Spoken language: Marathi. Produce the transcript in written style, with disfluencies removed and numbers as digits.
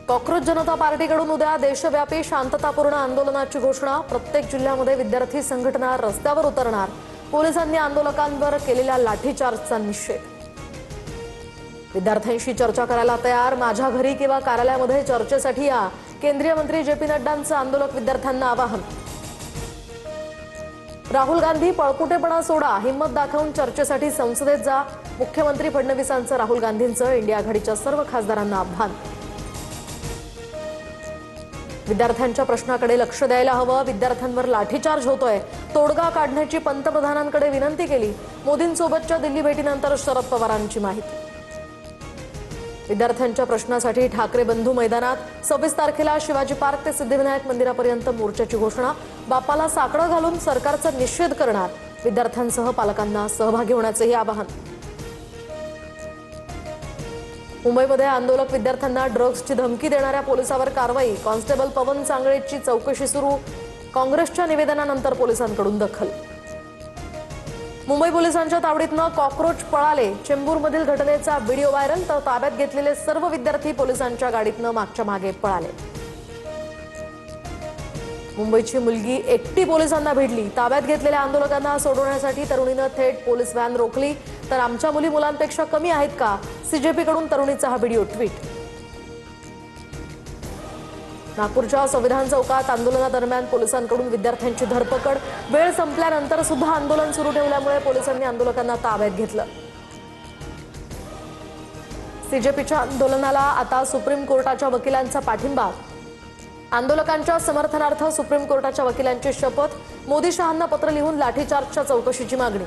कॉकरोच जनता पार्टीकडून उद्या देशव्यापी शांततापूर्ण आंदोलनाची घोषणा। प्रत्येक जिल्ह्यामध्ये विद्यार्थी संघटना रस्त्यावर उतरणार। पोलिसांनी आंदोलकांवर केलेल्या लाठीचार्जचा निषेध। विद्यार्थ्यांशी चर्चा करायला तयार, माझ्या घरी किंवा कार्यालयामध्ये चर्चेसाठी या, केंद्रीय मंत्री जे.पी. नड्डांचं आंदोलक विद्यार्थ्यांना आवाहन। राहुल गांधी पळपुटेपणा सोडा, हिम्मत दाखवून चर्चेसाठी संसदेत जा। मुख्यमंत्री फडणवीसांचं राहुल गांधींचं इंडिया आघाडीच्या सर्व खासदारांना आव्हान। विद्यार्थ्यांच्या प्रश्नाकडे लक्ष द्यायला हवं, विद्यार्थ्यांवर लाठीचार्ज होतोय, तोडगा काढण्याची पंतप्रधानांकडे विनंती केली। मोदींसोबतच्या दिल्ली भेटीनंतर शरद पवारांची माहिती। विद्यार्थ्यांच्या प्रश्नासाठी ठाकरे बंधू मैदानात। 26 तारखेला शिवाजी पार्क ते सिद्धिविनायक मंदिरापर्यंत मोर्चाची घोषणा। बाप्पाला साकडं घालून सरकारचा निषेध करणार। विद्यार्थ्यांसह पालकांना सहभागी होण्याचंही आवाहन। मुंबईमध्ये आंदोलक विद्यार्थ्यांना ड्रग्जची धमकी देणाऱ्या पोलिसावर कारवाई। कॉन्स्टेबल पवन सांगळेची चौकशी सुरू। काँग्रेसच्या निवेदनानंतर पोलिसांकडून दखल। मुंबई पोलिसांच्या तावडीतनं कॉकरोच पळाले। चेंबूरमधील घटनेचा व्हिडिओ व्हायरल, तर ताब्यात घेतलेले सर्व विद्यार्थी पोलिसांच्या गाडीतनं मागच्या मागे पळाले। मुंबईची मुलगी एकटी पोलिसांना भिडली। ताब्यात घेतलेल्या आंदोलकांना सोडवण्यासाठी तरुणीनं थेट पोलीस व्हॅन रोखली। तर आमच्या मुली मुलांपेक्षा कमी आहेत का, सीजेपीकडून तरुणीचा हा व्हिडिओ ट्विट। नागपूरच्या संविधान चौकात आंदोलनादरम्यान पोलिसांकडून विद्यार्थ्यांची धरपकड। वेळ संपल्यानंतर सुद्धा आंदोलन सुरू ठेवल्यामुळे पोलिसांनी आंदोलकांना ताब्यात घेतलं। सीजेपीच्या आंदोलनाला आता सुप्रीम कोर्टाच्या वकिलांचा पाठिंबा। आंदोलकांच्या समर्थनार्थ सुप्रीम कोर्टाच्या वकिलांची शपथ। मोदी शहांना पत्र लिहून लाठीचार्जच्या चौकशीची मागणी।